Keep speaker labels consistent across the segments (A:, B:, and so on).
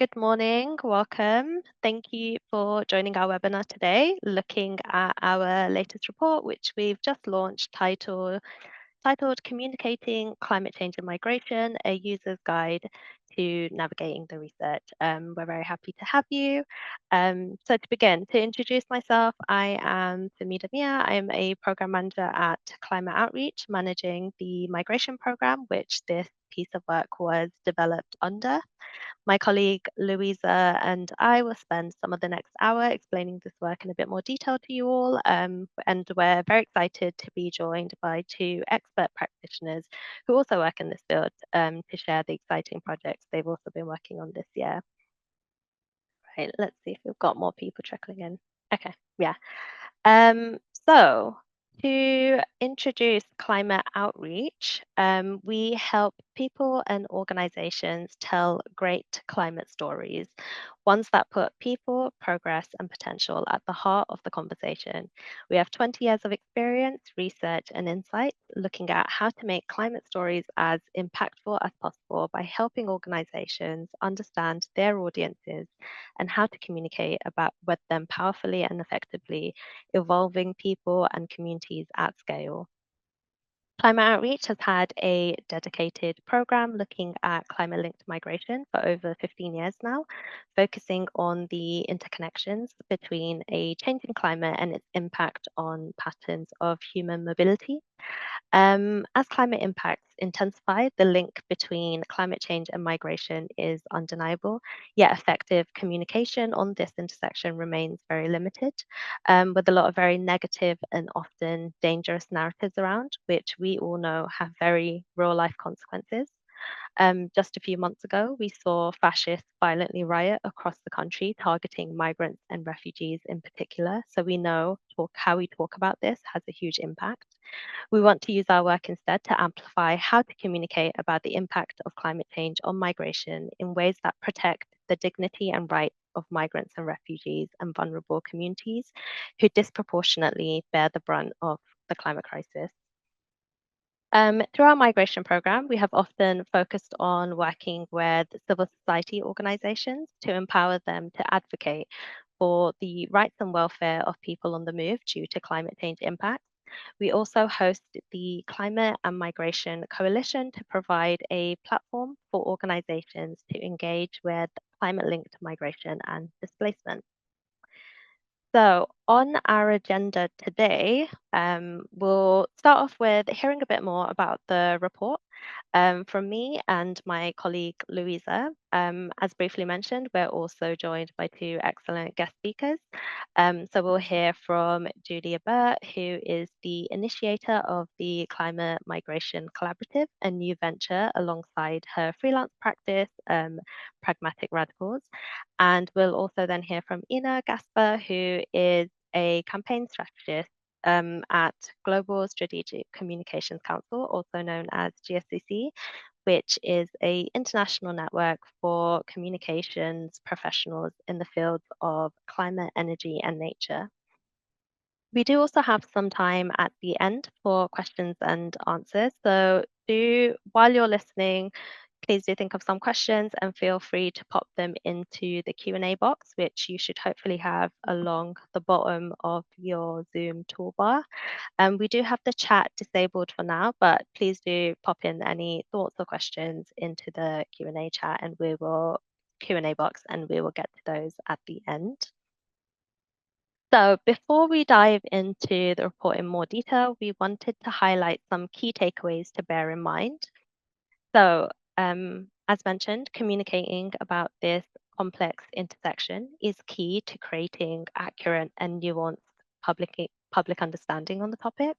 A: good morning. Welcome. Thank you for joining our webinar today, looking at our latest report, which we've just launched, titled Communicating Climate Change and Migration, a User's Guide to Navigating the Research. We're very happy to have you. So to begin, to introduce myself, I am Fahmida Miah. I am a program manager at Climate Outreach, managing the migration program, which this piece of work was developed under. My colleague Luisa and I will spend some of the next hour explaining this work in a bit more detail to you all. And we're very excited to be joined by two expert practitioners who also work in this field to share the exciting projects they've also been working on this year. Right, let's see if we've got more people trickling in. Okay, yeah. Um, so to introduce climate outreach, we help people and organizations tell great climate stories, ones that put people, progress, and potential at the heart of the conversation. We have 20 years of experience, research, and insight looking at how to make climate stories as impactful as possible by helping organizations understand their audiences and how to communicate about with them powerfully and effectively, evolving people and communities at scale. Climate Outreach has had a dedicated program looking at climate linked migration for over 15 years now, focusing on the interconnections between a changing climate and its impact on patterns of human mobility. As climate impacts intensify, the link between climate change and migration is undeniable, yet effective communication on this intersection remains very limited, with a lot of very negative and often dangerous narratives around, which we all know have very real life consequences. Just a few months ago, we saw fascists violently riot across the country, targeting migrants and refugees in particular. So we know how we talk about this has a huge impact. We want to use our work instead to amplify how to communicate about the impact of climate change on migration in ways that protect the dignity and rights of migrants and refugees and vulnerable communities who disproportionately bear the brunt of the climate crisis. Through our migration program, we have often focused on working with civil society organizations to empower them to advocate for the rights and welfare of people on the move due to climate change impacts. We also host the Climate and Migration Coalition to provide a platform for organizations to engage with climate linked migration and displacement. So, on our agenda today, we'll start off with hearing a bit more about the report from me and my colleague Luisa. As briefly mentioned, we're also joined by two excellent guest speakers. So we'll hear from Julia Burt, who is the initiator of the Climate Migration Collaborative, a new venture alongside her freelance practice, Pragmatic Radicals. And we'll also then hear from Ina Gasper, who is a campaign strategist at Global Strategic Communications Council, also known as GSCC, which is an international network for communications professionals in the fields of climate, energy, and nature. We do also have some time at the end for questions and answers. So while you're listening, please do think of some questions and feel free to pop them into the Q&A box, which you should hopefully have along the bottom of your Zoom toolbar. We do have the chat disabled for now, but please do pop in any thoughts or questions into the Q&A chat and Q&A box, and we will get to those at the end. So before we dive into the report in more detail, we wanted to highlight some key takeaways to bear in mind. So as mentioned, communicating about this complex intersection is key to creating accurate and nuanced public understanding on the topic.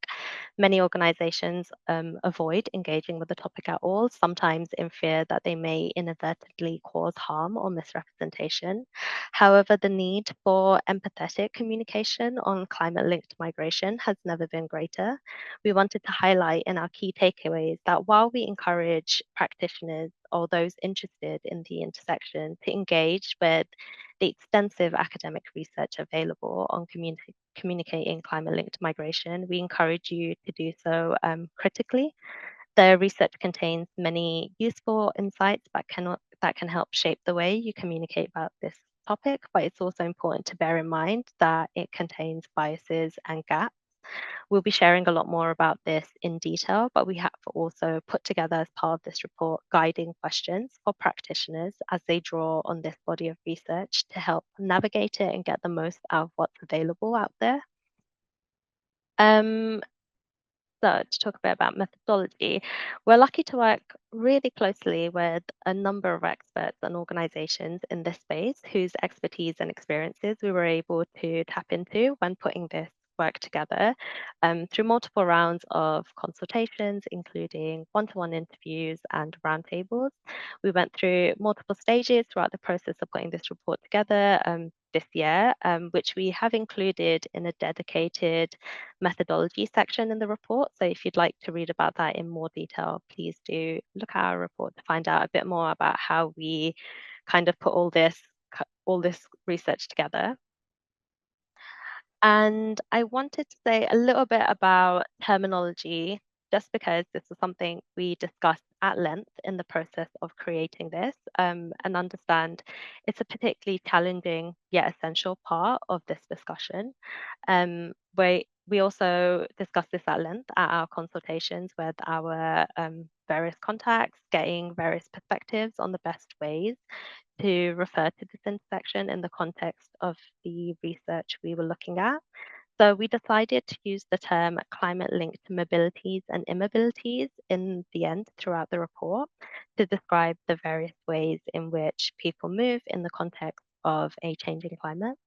A: Many organizations avoid engaging with the topic at all, sometimes in fear that they may inadvertently cause harm or misrepresentation. However, the need for empathetic communication on climate linked migration has never been greater. We wanted to highlight in our key takeaways that while we encourage practitioners or those interested in the intersection to engage with the extensive academic research available on communicating climate linked migration, we encourage you to do so critically. The research contains many useful insights, but that can help shape the way you communicate about this topic, but it's also important to bear in mind that it contains biases and gaps. We'll be sharing a lot more about this in detail, but we have also put together as part of this report guiding questions for practitioners as they draw on this body of research to help navigate it and get the most out of what's available out there. Um, so to talk a bit about methodology, we're lucky to work really closely with a number of experts and organizations in this space whose expertise and experiences we were able to tap into when putting this work together through multiple rounds of consultations, including one-to-one interviews and roundtables. We went through multiple stages throughout the process of putting this report together this year, which we have included in a dedicated methodology section in the report. So if you'd like to read about that in more detail, please do look at our report to find out a bit more about how we kind of put all this research together. And I wanted to say a little bit about terminology, just because this is something we discussed at length in the process of creating this, and understand it's a particularly challenging yet essential part of this discussion. We also discussed this at length at our consultations with our various contacts, getting various perspectives on the best ways to refer to this intersection in the context of the research we were looking at. So we decided to use the term climate-linked mobilities and immobilities in the end throughout the report to describe the various ways in which people move in the context of a changing climate.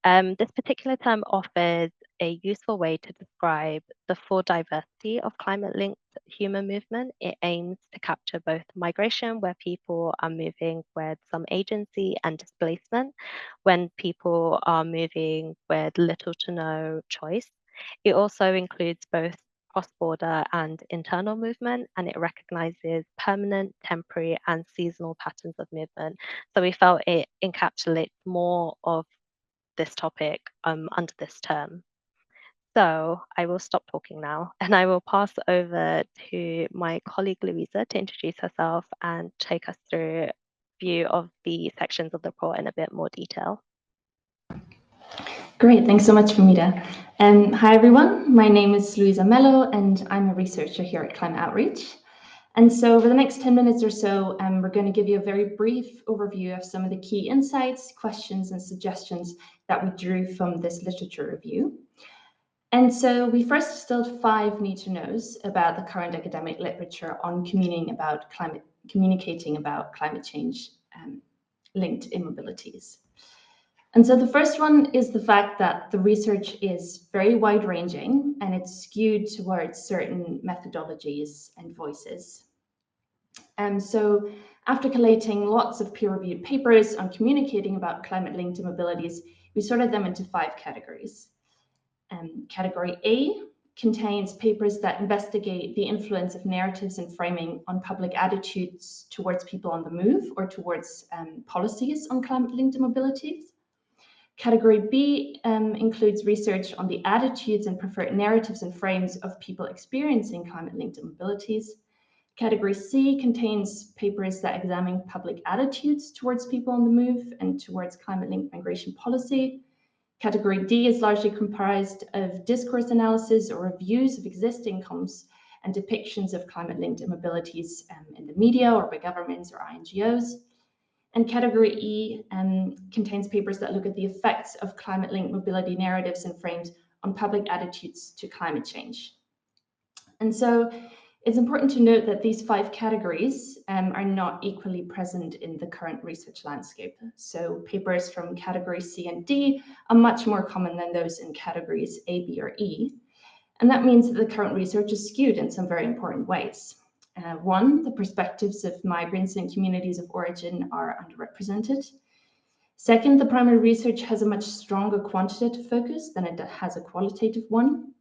A: This particular term offers a useful way to describe the full diversity of climate-linked human movement. It aims to capture both migration, where people are moving with some agency, and displacement, when people are moving with little to no choice. It also includes both cross-border and internal movement, and it recognizes permanent, temporary, and seasonal patterns of movement. So we felt it encapsulates more of this topic under this term. So I will stop talking now and I will pass over to my colleague Luisa to introduce herself and take us through a view of the sections of the report in a bit more detail.
B: Great, thanks so much, Fahmida. Hi everyone, my name is Luisa Melloh and I'm a researcher here at Climate Outreach. And so over the next 10 minutes or so, we're going to give you a very brief overview of some of the key insights, questions, and suggestions that we drew from this literature review. And so we first distilled 5 need-to-knows about the current academic literature on communicating about climate change linked immobilities. And so the first one is the fact that the research is very wide-ranging and it's skewed towards certain methodologies and voices. So after collating lots of peer-reviewed papers on communicating about climate-linked immobilities, we sorted them into 5 categories. Category A contains papers that investigate the influence of narratives and framing on public attitudes towards people on the move or towards policies on climate-linked immobilities. Category B includes research on the attitudes and preferred narratives and frames of people experiencing climate-linked immobilities. Category C contains papers that examine public attitudes towards people on the move and towards climate-linked migration policy. Category D is largely comprised of discourse analysis or reviews of existing comms and depictions of climate-linked immobilities in the media or by governments or NGOs. And category E contains papers that look at the effects of climate-linked mobility narratives and frames on public attitudes to climate change. And so it's important to note that these 5 categories are not equally present in the current research landscape. So papers from category C and D are much more common than those in categories A, B, or E. And that means that the current research is skewed in some very important ways. One, the perspectives of migrants and communities of origin are underrepresented. Second, the primary research has a much stronger quantitative focus than it has a qualitative one.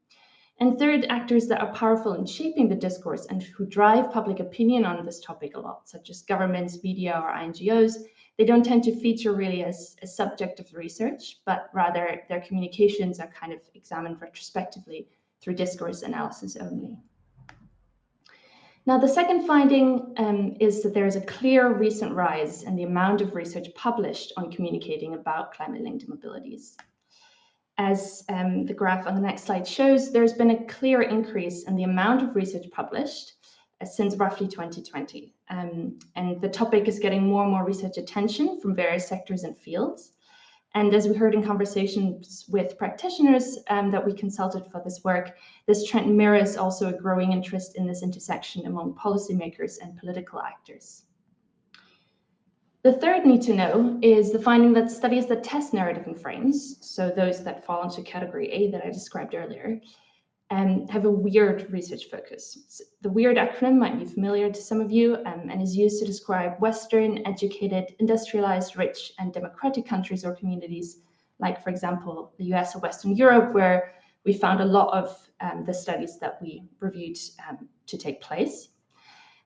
B: And third, actors that are powerful in shaping the discourse and who drive public opinion on this topic a lot, such as governments, media, or NGOs, they don't tend to feature really as a subject of the research, but rather their communications are kind of examined retrospectively through discourse analysis only. Now, the second finding is that there is a clear recent rise in the amount of research published on communicating about climate-linked immobilities. As the graph on the next slide shows, there's been a clear increase in the amount of research published since roughly 2020. And the topic is getting more and more research attention from various sectors and fields. And as we heard in conversations with practitioners that we consulted for this work, this trend mirrors also a growing interest in this intersection among policymakers and political actors. The third need to know is the finding that studies that test narrative and frames, so those that fall into category A that I described earlier, have a weird research focus. The WEIRD acronym might be familiar to some of you and is used to describe Western, educated, industrialized, rich, and democratic countries or communities, like, for example, the US or Western Europe, where we found a lot of the studies that we reviewed to take place.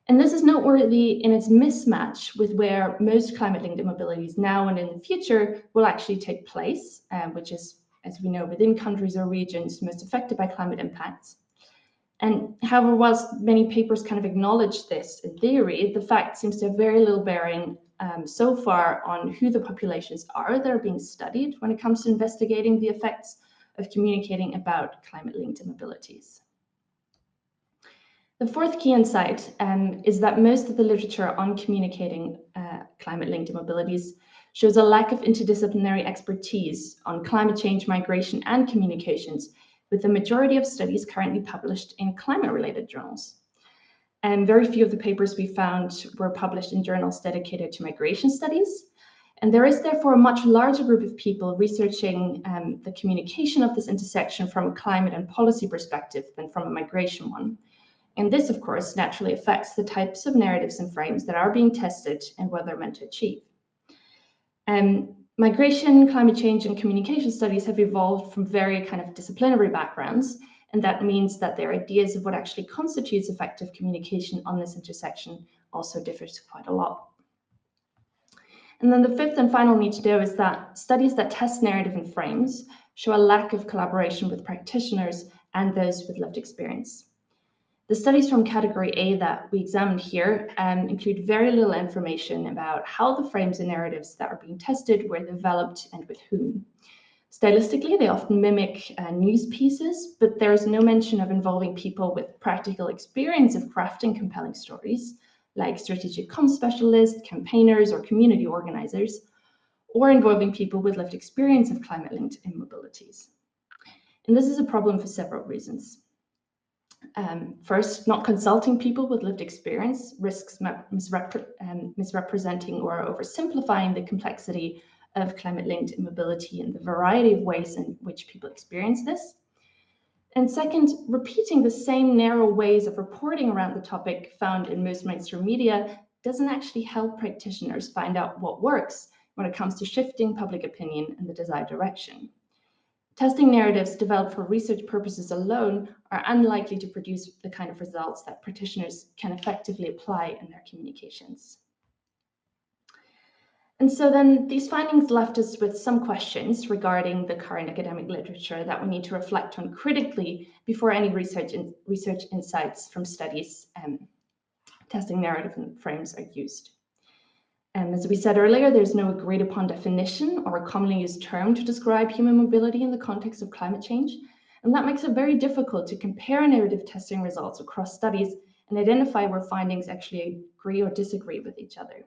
B: And this is noteworthy in its mismatch with where most climate-linked immobilities now and in the future will actually take place, which is, as we know, within countries or regions most affected by climate impacts. And however, whilst many papers kind of acknowledge this in theory, the fact seems to have very little bearing so far on who the populations are that are being studied when it comes to investigating the effects of communicating about climate-linked immobilities. The fourth key insight is that most of the literature on communicating climate-linked immobilities shows a lack of interdisciplinary expertise on climate change, migration, and communications, with the majority of studies currently published in climate-related journals. And very few of the papers we found were published in journals dedicated to migration studies. And there is therefore a much larger group of people researching the communication of this intersection from a climate and policy perspective than from a migration one. And this, of course, naturally affects the types of narratives and frames that are being tested and what they're meant to achieve. Migration, climate change, and communication studies have evolved from very kind of disciplinary backgrounds, and that means that their ideas of what actually constitutes effective communication on this intersection also differs quite a lot. And then the fifth and final need to know is that studies that test narrative and frames show a lack of collaboration with practitioners and those with lived experience. The studies from category A that we examined here include very little information about how the frames and narratives that are being tested were developed and with whom. Stylistically, they often mimic news pieces, but there is no mention of involving people with practical experience of crafting compelling stories, like strategic comm specialists, campaigners, or community organizers, or involving people with lived experience of climate-linked immobilities. And this is a problem for several reasons. First, not consulting people with lived experience risks misrepresenting or oversimplifying the complexity of climate-linked immobility and the variety of ways in which people experience this. And second, repeating the same narrow ways of reporting around the topic found in most mainstream media doesn't actually help practitioners find out what works when it comes to shifting public opinion in the desired direction. Testing narratives developed for research purposes alone are unlikely to produce the kind of results that practitioners can effectively apply in their communications. And so then these findings left us with some questions regarding the current academic literature that we need to reflect on critically before any research insights from studies testing narrative and frames are used. As we said earlier, there's no agreed upon definition or a commonly used term to describe human mobility in the context of climate change. And that makes it very difficult to compare narrative testing results across studies and identify where findings actually agree or disagree with each other.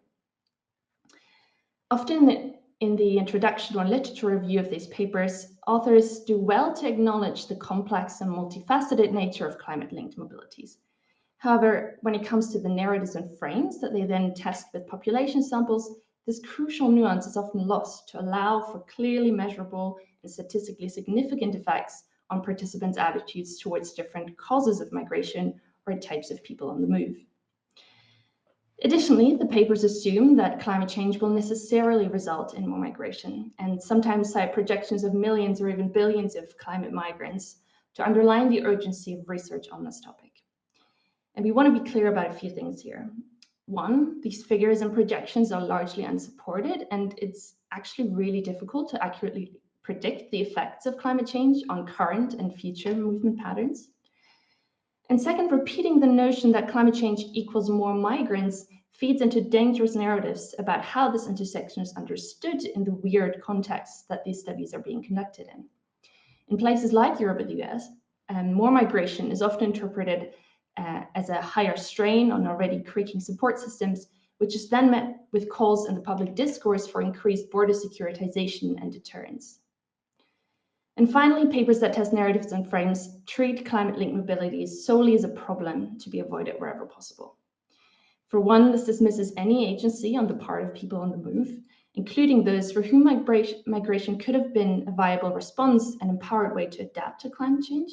B: Often in the introduction or literature review of these papers, authors do well to acknowledge the complex and multifaceted nature of climate-linked mobilities. However, when it comes to the narratives and frames that they then test with population samples, this crucial nuance is often lost to allow for clearly measurable and statistically significant effects on participants' attitudes towards different causes of migration or types of people on the move. Additionally, the papers assume that climate change will necessarily result in more migration, and sometimes cite projections of millions or even billions of climate migrants to underline the urgency of research on this topic. And we want to be clear about a few things here. One, these figures and projections are largely unsupported, and it's actually really difficult to accurately predict the effects of climate change on current and future movement patterns. And second, repeating the notion that climate change equals more migrants feeds into dangerous narratives about how this intersection is understood in the weird context that these studies are being conducted in. In places like Europe and the US, more migration is often interpreted as a higher strain on already creaking support systems, which is then met with calls in the public discourse for increased border securitization and deterrence. And finally, papers that test narratives and frames treat climate-linked mobilities solely as a problem to be avoided wherever possible. For one, this dismisses any agency on the part of people on the move, including those for whom migration could have been a viable response and empowered way to adapt to climate change.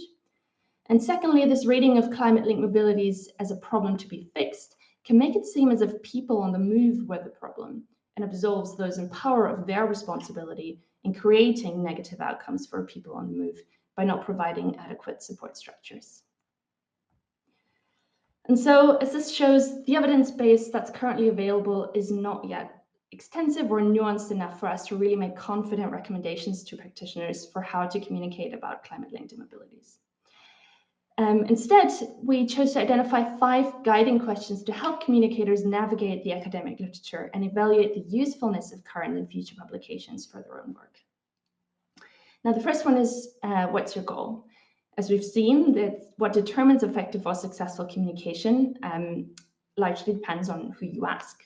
B: And secondly, this reading of climate-linked mobilities as a problem to be fixed can make it seem as if people on the move were the problem and absolves those in power of their responsibility in creating negative outcomes for people on the move by not providing adequate support structures. And so, as this shows, the evidence base that's currently available is not yet extensive or nuanced enough for us to really make confident recommendations to practitioners for how to communicate about climate-linked immobilities. Instead, we chose to identify 5 guiding questions to help communicators navigate the academic literature and evaluate the usefulness of current and future publications for their own work. Now, the first one is, what's your goal? As we've seen, that what determines effective or successful communication largely depends on who you ask.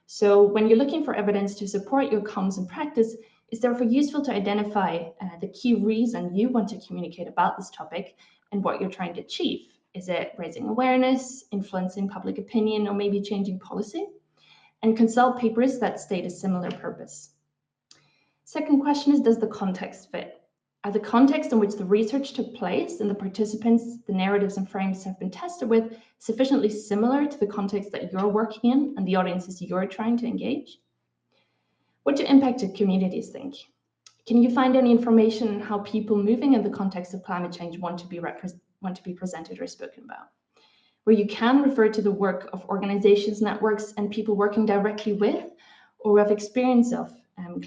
B: So when you're looking for evidence to support your comms in practice, it's therefore useful to identify the key reason you want to communicate about this topic and what you're trying to achieve. Is it raising awareness, influencing public opinion, or maybe changing policy? And consult papers that state a similar purpose. Second question is, does the context fit? Are the context in which the research took place and the participants, the narratives and frames have been tested with sufficiently similar to the context that you're working in and the audiences you're trying to engage? What do impacted communities think? Can you find any information on how people moving in the context of climate change want to be presented or spoken about? Where you can refer to the work of organizations, networks, and people working directly with or have experience of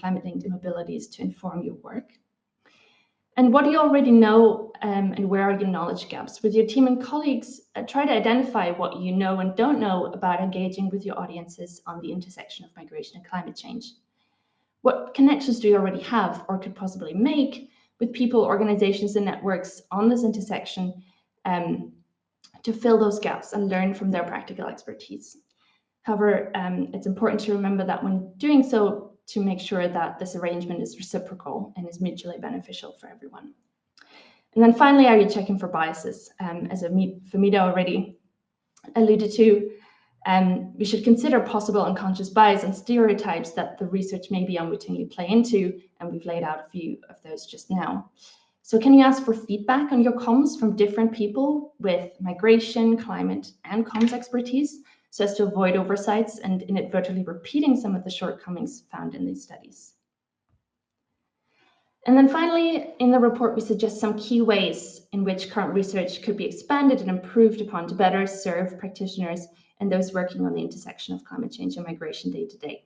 B: climate-linked immobilities to inform your work? And what do you already know, and where are your knowledge gaps? With your team and colleagues, try to identify what you know and don't know about engaging with your audiences on the intersection of migration and climate change. What connections do you already have or could possibly make with people, organizations, and networks on this intersection to fill those gaps and learn from their practical expertise? However, it's important to remember that when doing so, to make sure that this arrangement is reciprocal and is mutually beneficial for everyone. And then finally, are you checking for biases? As Fahmida already alluded to, we should consider possible unconscious bias and stereotypes that the research may be unwittingly play into, and we've laid out a few of those just now. So can you ask for feedback on your comms from different people with migration, climate, and comms expertise, so as to avoid oversights and inadvertently repeating some of the shortcomings found in these studies? And then finally, in the report, we suggest some key ways in which current research could be expanded and improved upon to better serve practitioners and those working on the intersection of climate change and migration day to day.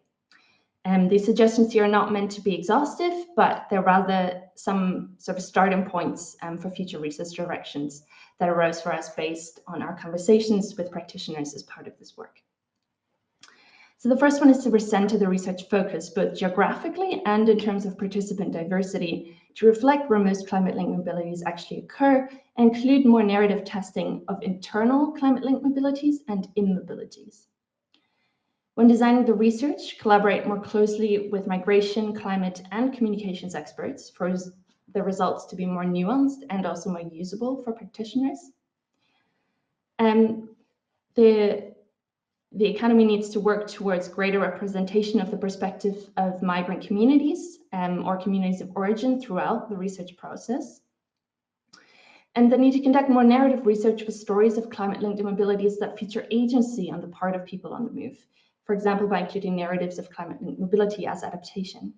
B: These suggestions here are not meant to be exhaustive, but they're rather some sort of starting points for future research directions that arose for us based on our conversations with practitioners as part of this work. So the first one is to recenter the research focus, both geographically and in terms of participant diversity, to reflect where most climate-linked mobilities actually occur and include more narrative testing of internal climate-linked mobilities and immobilities. When designing the research, collaborate more closely with migration, climate, and communications experts for the results to be more nuanced and also more usable for practitioners. The Academy needs to work towards greater representation of the perspective of migrant communities or communities of origin throughout the research process. And they need to conduct more narrative research with stories of climate-linked immobilities that feature agency on the part of people on the move, for example, by including narratives of climate-linked mobility as adaptation.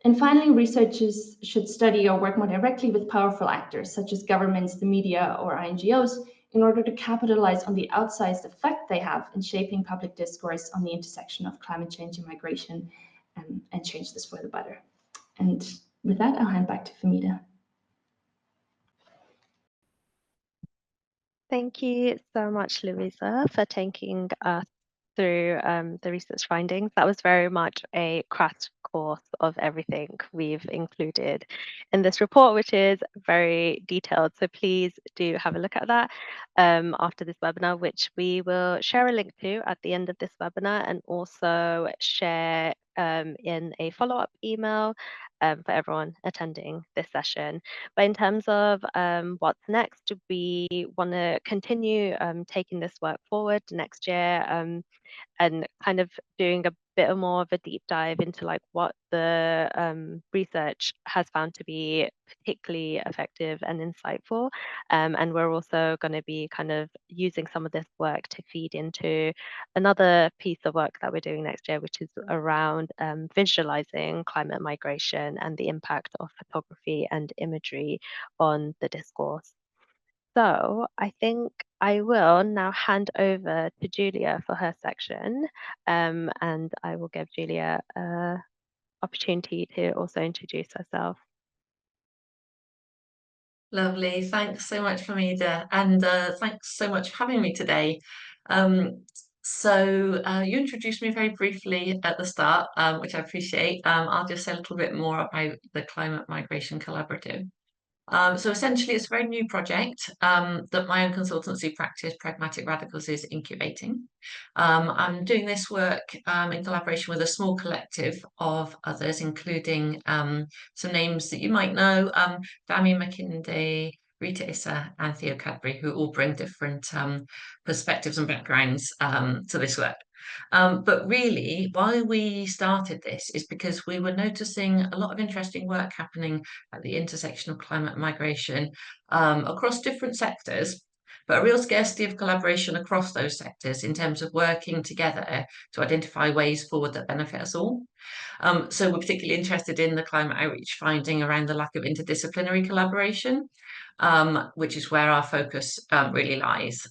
B: And finally, researchers should study or work more directly with powerful actors, such as governments, the media, or NGOs, in order to capitalize on the outsized effect they have in shaping public discourse on the intersection of climate change and migration, and change this for the better. And with that, I'll hand back to Fahmida.
A: Thank you so much, Luisa, for taking us through the research findings. That was very much a crash course of everything we've included in this report, which is very detailed. So please do have a look at that after this webinar, which we will share a link to at the end of this webinar, and also share in a follow-up email for everyone attending this session. But in terms of what's next, we want to continue taking this work forward next year, and kind of doing a bit more of a deep dive into like what the research has found to be particularly effective and insightful. And we're also going to be kind of using some of this work to feed into another piece of work that we're doing next year, which is around visualizing climate migration and the impact of photography and imagery on the discourse. So I think I will now hand over to Julia for her section, and I will give Julia an opportunity to also introduce herself.
C: Lovely. Thanks so much, Fahmida, and thanks so much for having me today. You introduced me very briefly at the start, which I appreciate. I'll just say a little bit more about the Climate Migration Collaborative. So essentially, it's a very new project that my own consultancy practice, Pragmatic Radicals, is incubating. I'm doing this work in collaboration with a small collective of others, including some names that you might know, Dami McKinday, Rita Issa, and Theo Cadbury, who all bring different perspectives and backgrounds to this work. But really, why we started this is because we were noticing a lot of interesting work happening at the intersection of climate and migration across different sectors, but a real scarcity of collaboration across those sectors in terms of working together to identify ways forward that benefit us all. So we're particularly interested in the climate outreach finding around the lack of interdisciplinary collaboration, which is where our focus really lies.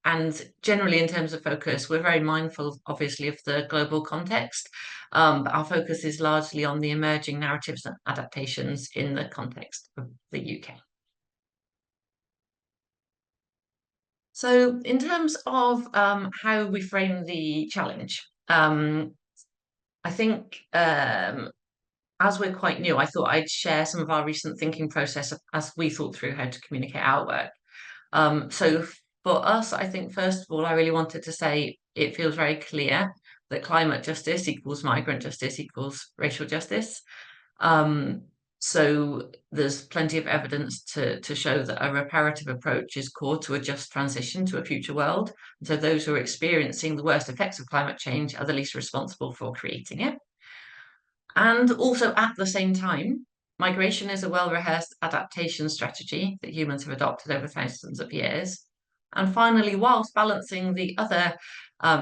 C: And generally, in terms of focus, we're very mindful, obviously, of the global context. But our focus is largely on the emerging narratives and adaptations in the context of the UK. So in terms of how we frame the challenge, I think as we're quite new, I thought I'd share some of our recent thinking process as we thought through how to communicate our work. So for us, I think, first of all, I really wanted to say it feels very clear that climate justice equals migrant justice equals racial justice. So there's plenty of evidence to show that a reparative approach is core to a just transition to a future world. And so those who are experiencing the worst effects of climate change are the least responsible for creating it. And also at the same time, migration is a well-rehearsed adaptation strategy that humans have adopted over thousands of years. And finally, whilst balancing the other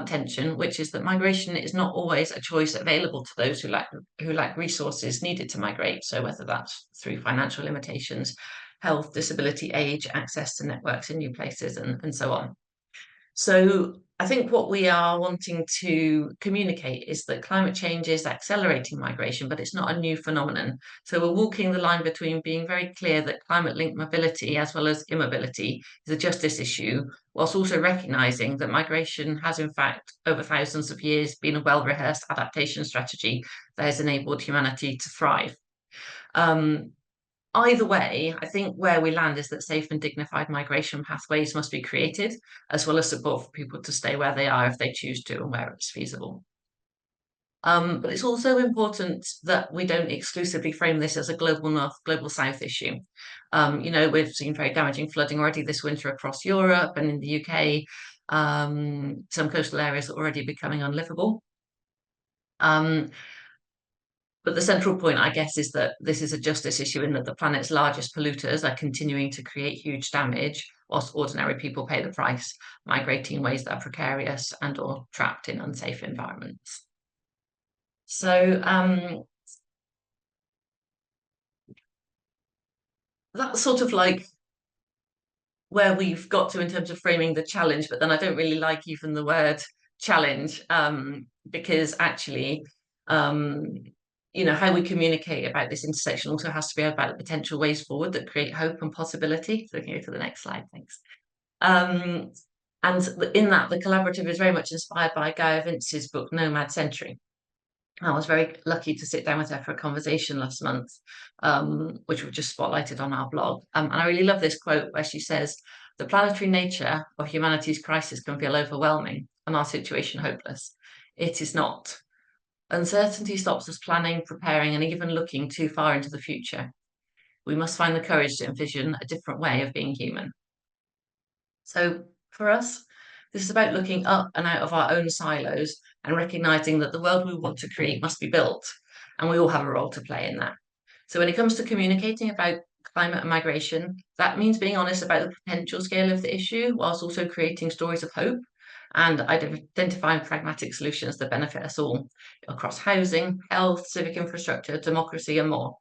C: tension, which is that migration is not always a choice available to those who lack resources needed to migrate. So whether that's through financial limitations, health, disability, age, access to networks in new places, and so on. So I think what we are wanting to communicate is that climate change is accelerating migration, but it's not a new phenomenon. So we're walking the line between being very clear that climate-linked mobility as well as immobility is a justice issue, whilst also recognizing that migration has in fact over thousands of years been a well-rehearsed adaptation strategy that has enabled humanity to thrive. Either way, I think where we land is that safe and dignified migration pathways must be created, as well as support for people to stay where they are if they choose to and where it's feasible. But it's also important that we don't exclusively frame this as a global north, global south issue. We've seen very damaging flooding already this winter across Europe and in the UK. Some coastal areas are already becoming unlivable. But the central point, I guess, is that this is a justice issue in that the planet's largest polluters are continuing to create huge damage, whilst ordinary people pay the price, migrating in ways that are precarious and or trapped in unsafe environments. So that's sort of like where we've got to in terms of framing the challenge, but then I don't really like even the word challenge because actually how we communicate about this intersection also has to be about the potential ways forward that create hope and possibility. So we can go to the next slide, thanks. And in that, the collaborative is very much inspired by Gaia Vince's book Nomad Century. I was very lucky to sit down with her for a conversation last month, which we just spotlighted on our blog. And I really love this quote where she says, "The planetary nature of humanity's crisis can feel overwhelming and our situation hopeless. It is not. Uncertainty stops us planning, preparing, and even looking too far into the future. We must find the courage to envision a different way of being human." So for us, this is about looking up and out of our own silos and recognizing that the world we want to create must be built, and we all have a role to play in that. So when it comes to communicating about climate and migration, that means being honest about the potential scale of the issue, whilst also creating stories of hope and identifying pragmatic solutions that benefit us all across housing, health, civic infrastructure, democracy, and more.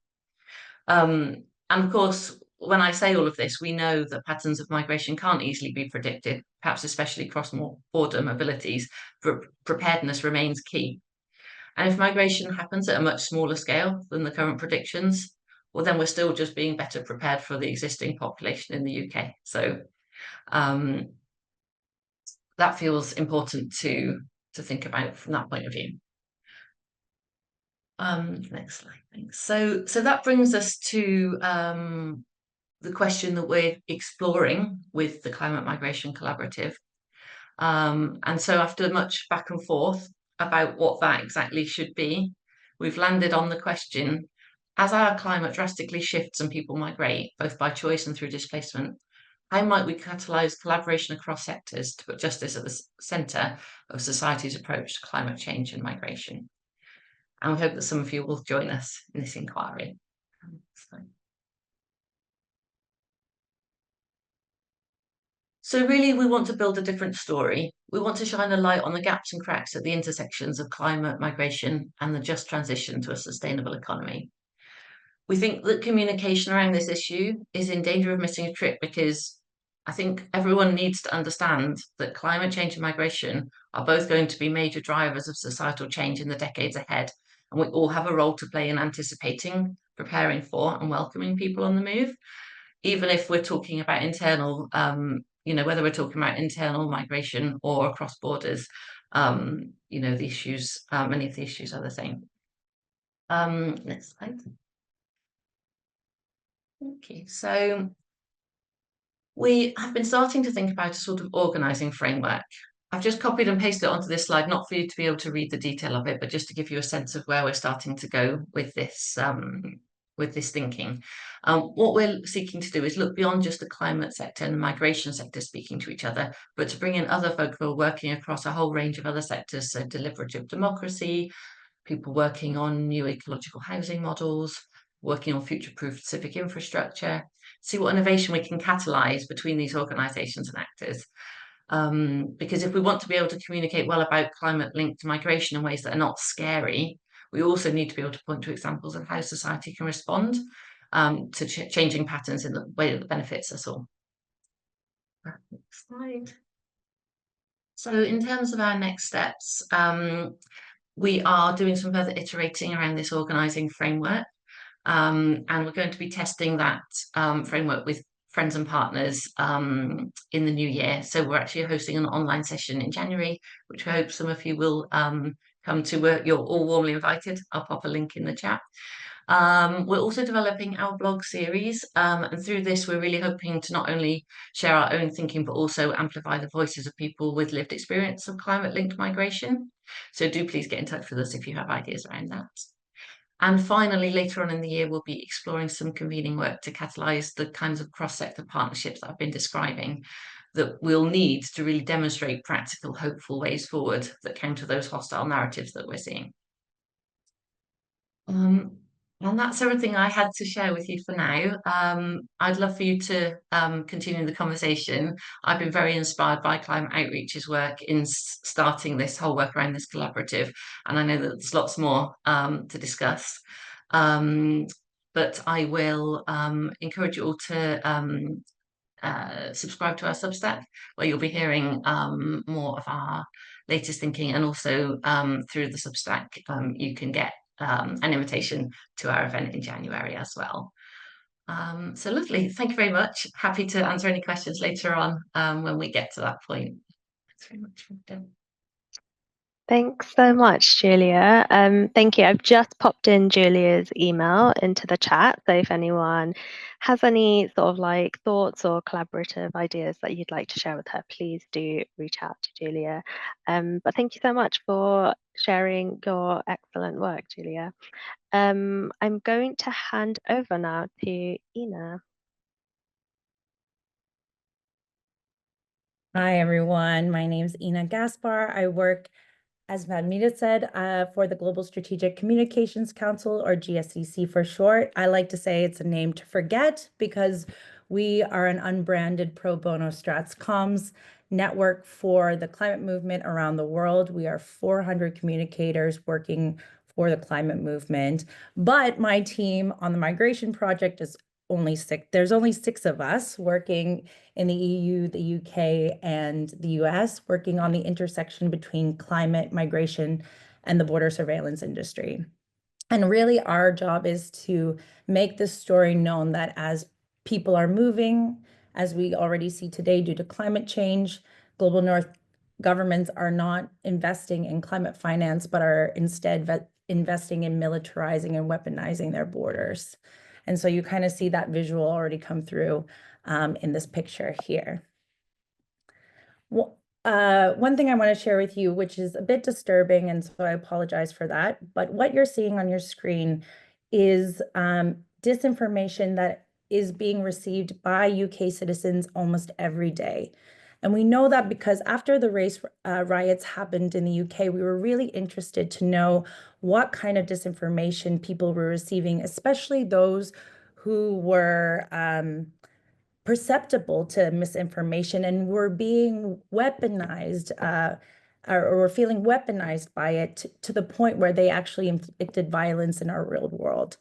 C: And of course, when I say all of this, we know that patterns of migration can't easily be predicted, perhaps especially across more border mobilities, but preparedness remains key. And if migration happens at a much smaller scale than the current predictions, well, then we're still just being better prepared for the existing population in the UK. So that feels important to think about from that point of view. Next slide, thanks. So that brings us to the question that we're exploring with the Climate Migration Collaborative. And so after much back and forth about what that exactly should be, we've landed on the question, as our climate drastically shifts and people migrate, both by choice and through displacement, how might we catalyse collaboration across sectors to put justice at the centre of society's approach to climate change and migration? And we hope that some of you will join us in this inquiry. So really, we want to build a different story. We want to shine a light on the gaps and cracks at the intersections of climate, migration, and the just transition to a sustainable economy. We think that communication around this issue is in danger of missing a trick because I think everyone needs to understand that climate change and migration are both going to be major drivers of societal change in the decades ahead. And we all have a role to play in anticipating, preparing for, and welcoming people on the move, even if we're talking about internal whether we're talking about internal migration or across borders, the issues, many of the issues are the same. Next slide. Okay, so we have been starting to think about a sort of organising framework. I've just copied and pasted it onto this slide, not for you to be able to read the detail of it, but just to give you a sense of where we're starting to go with this thinking. What we're seeking to do is look beyond just the climate sector and the migration sector speaking to each other, but to bring in other folk who are working across a whole range of other sectors, so deliberative democracy, people working on new ecological housing models, working on future-proof civic infrastructure, see what innovation we can catalyse between these organisations and actors. Because if we want to be able to communicate well about climate-linked migration in ways that are not scary, we also need to be able to point to examples of how society can respond to changing patterns in the way that benefits us all. Next slide. So in terms of our next steps, we are doing some further iterating around this organising framework, and we're going to be testing that framework with friends and partners in the new year. So we're actually hosting an online session in January, which I hope some of you will come to. You're all warmly invited. I'll pop a link in the chat. We're also developing our blog series, and through this we're really hoping to not only share our own thinking but also amplify the voices of people with lived experience of climate-linked migration. So do please get in touch with us if you have ideas around that. And finally, later on in the year, we'll be exploring some convening work to catalyse the kinds of cross-sector partnerships that I've been describing that we'll need to really demonstrate practical, hopeful ways forward that counter those hostile narratives that we're seeing. And that's everything I had to share with you for now. I'd love for you to continue the conversation. I've been very inspired by Climate Outreach's work in starting this whole work around this collaborative, and I know that there's lots more to discuss. But I will encourage you all to subscribe to our Substack, where you'll be hearing more of our latest thinking, and also through the Substack you can get an invitation to our event in January as well. So lovely. Thank you very much. Happy to answer any questions later on when we get to that point. Thanks very much.
A: Thanks so much, Julia. Thank you. I've just popped in Julia's email into the chat. So if anyone has any sort of like thoughts or collaborative ideas that you'd like to share with her, please do reach out to Julia. But thank you so much for sharing your excellent work, Julia. I'm going to hand over now to Ina.
D: Hi, everyone. My name is Ina Gaspar. I work, as Fahmida said, for the Global Strategic Communications Council, or GSCC for short. I like to say it's a name to forget because we are an unbranded pro bono strats comms network for the climate movement around the world. We are 400 communicators working for the climate movement. But my team on the migration project is only 6. There's only 6 of us working in the EU, the UK, and the US, working on the intersection between climate, migration, and the border surveillance industry. And really, our job is to make this story known that as people are moving, as we already see today due to climate change, global North governments are not investing in climate finance, but are instead investing in militarizing and weaponizing their borders. And so you kind of see that visual already come through in this picture here. Well, one thing I want to share with you, which is a bit disturbing, and so I apologize for that, but what you're seeing on your screen is disinformation that is being received by UK citizens almost every day. And we know that because after the race riots happened in the UK, we were really interested to know what kind of disinformation people were receiving, especially those who were perceptible to misinformation and were being weaponized or were feeling weaponized by it to the point where they actually inflicted violence in our real world.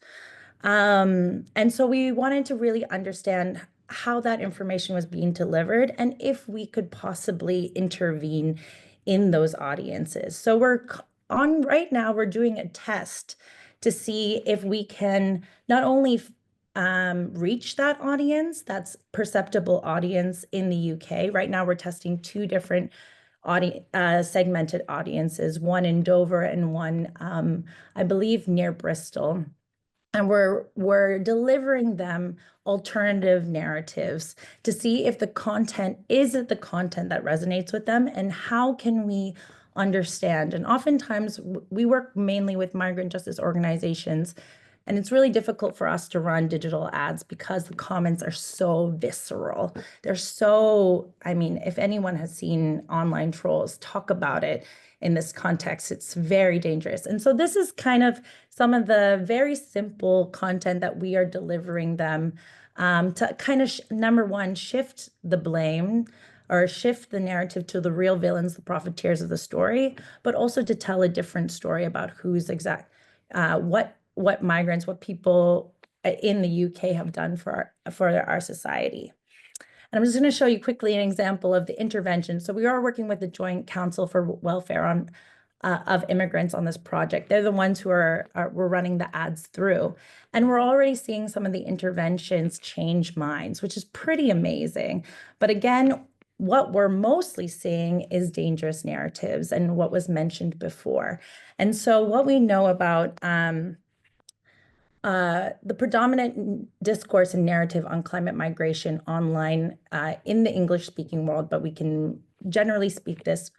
D: And so we wanted to really understand how that information was being delivered and if we could possibly intervene in those audiences. So right now, we're doing a test to see if we can not only reach that audience, that's perceptible audience in the UK. Right now, we're testing 2 different segmented audiences, one in Dover and one, I believe, near Bristol. And we're delivering them alternative narratives to see if the content is the content that resonates with them, and how can we understand. And oftentimes we work mainly with migrant justice organizations, and it's really difficult for us to run digital ads because the comments are so visceral. They're so, I mean, if anyone has seen online trolls talk about it in this context, it's very dangerous. And so this is kind of some of the very simple content that we are delivering them to kind of, number one, shift the blame or shift the narrative to the real villains, the profiteers of the story, but also to tell a different story about who's what migrants, what people in the UK have done for our society. And I'm just going to show you quickly an example of the intervention. So we are working with the Joint Council for Welfare of Immigrants on this project. They're the ones who we're running the ads through. And we're already seeing some of the interventions change minds, which is pretty amazing. But again, what we're mostly seeing is dangerous narratives and what was mentioned before. And so what we know about the predominant discourse and narrative on climate migration online in the English-speaking world, but we can generally speak this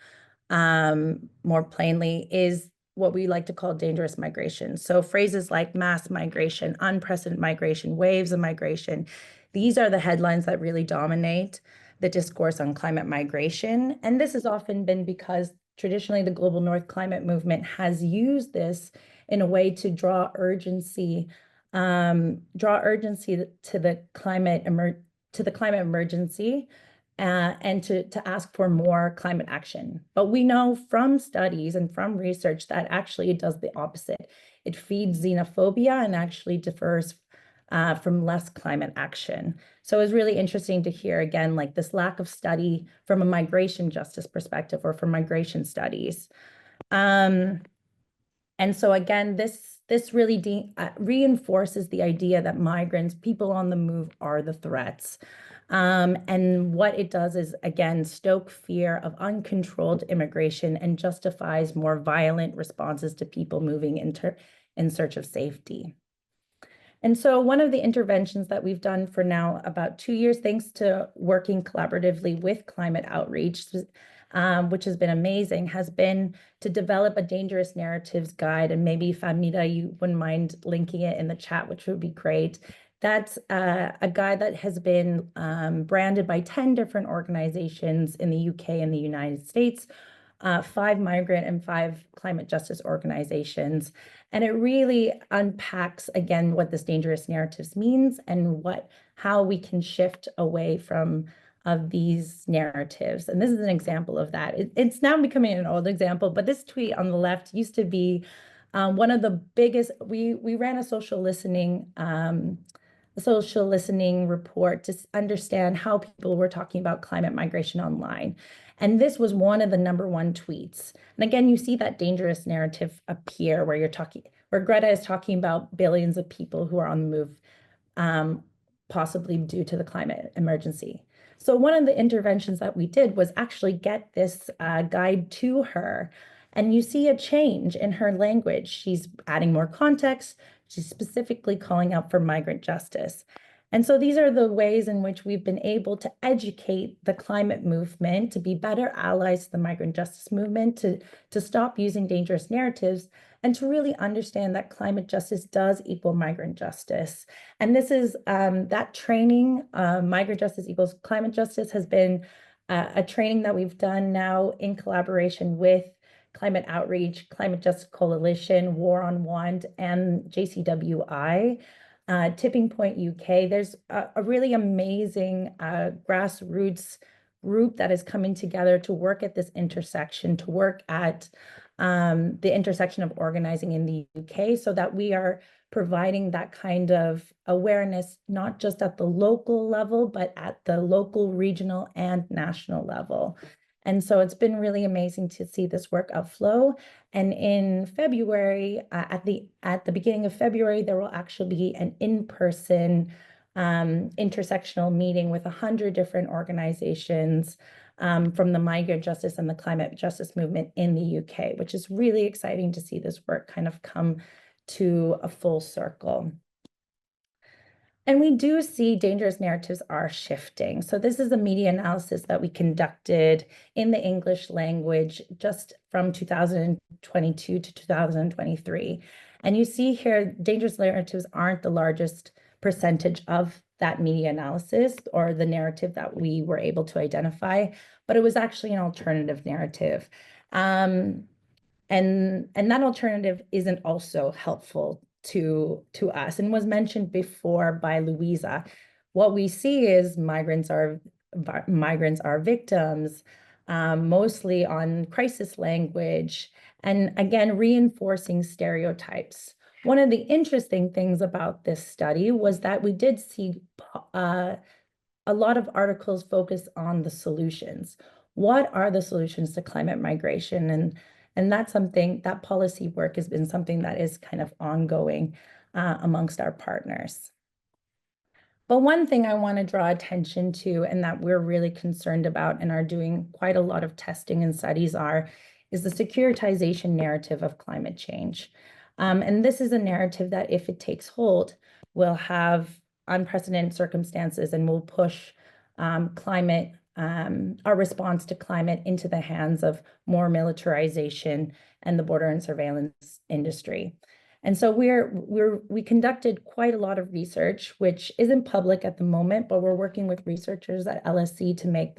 D: more plainly, is what we like to call dangerous migration. So phrases like mass migration, unprecedented migration, waves of migration, these are the headlines that really dominate the discourse on climate migration. And this has often been because traditionally the Global North climate movement has used this in a way to draw urgency to the climate emergency and to ask for more climate action. But we know from studies and from research that actually it does the opposite. It feeds xenophobia and actually differs from less climate action. So it's really interesting to hear again, like this lack of study from a migration justice perspective or from migration studies. And so again, this this really reinforces the idea that migrants, people on the move, are the threats. And what it does is, again, stoke fear of uncontrolled immigration and justifies more violent responses to people moving in search of safety. And so one of the interventions that we've done for now about 2 years, thanks to working collaboratively with Climate Outreach, which has been amazing, has been to develop a dangerous narratives guide. And maybe Fahmida, you wouldn't mind linking it in the chat, which would be great. That's a guide that has been branded by 10 different organizations in the UK and the United States, 5 migrant and 5 climate justice organizations. And it really unpacks, again, what this dangerous narratives means and how we can shift away from these narratives. And this is an example of that. It's now becoming an old example, but this tweet on the left used to be one of the biggest. We ran a social listening report to understand how people were talking about climate migration online. And this was one of the #1 tweets. And again, you see that dangerous narrative appear where Greta is talking about billions of people who are on the move, possibly due to the climate emergency. So one of the interventions that we did was actually get this guide to her. And you see a change in her language. She's adding more context. She's specifically calling out for migrant justice. And so these are the ways in which we've been able to educate the climate movement to be better allies to the migrant justice movement, to stop using dangerous narratives, and to really understand that climate justice does equal migrant justice. And this is that training, migrant justice equals climate justice, has been a training that we've done now in collaboration with Climate Outreach, Climate Justice Coalition, War on Want, and JCWI. Tipping Point UK, there's a really amazing grassroots group that is coming together to work at this intersection, to work at the intersection of organizing in the UK, so that we are providing that kind of awareness, not just at the local level, but at the local, regional, and national level. And so it's been really amazing to see this work outflow. And in February, at the beginning of February, there will actually be an in-person intersectional meeting with 100 different organizations from the migrant justice and the climate justice movement in the UK, which is really exciting to see this work kind of come to a full circle. And we do see dangerous narratives are shifting. So this is a media analysis that we conducted in the English language just from 2022 to 2023. And you see here, dangerous narratives aren't the largest percentage of that media analysis or the narrative that we were able to identify, but it was actually an alternative narrative. And that alternative isn't also helpful to us, and was mentioned before by Luisa. What we see is migrants are victims, mostly on crisis language, and again, reinforcing stereotypes. One of the interesting things about this study was that we did see a lot of articles focus on the solutions. What are the solutions to climate migration? And that's something, that policy work has been something that is kind of ongoing amongst our partners. But one thing I want to draw attention to, and that we're really concerned about and are doing quite a lot of testing and studies is the securitization narrative of climate change. And this is a narrative that, if it takes hold, will have unprecedented circumstances and will push our response to climate into the hands of more militarization and the border and surveillance industry. And so we conducted quite a lot of research, which isn't public at the moment, but we're working with researchers at LSE to make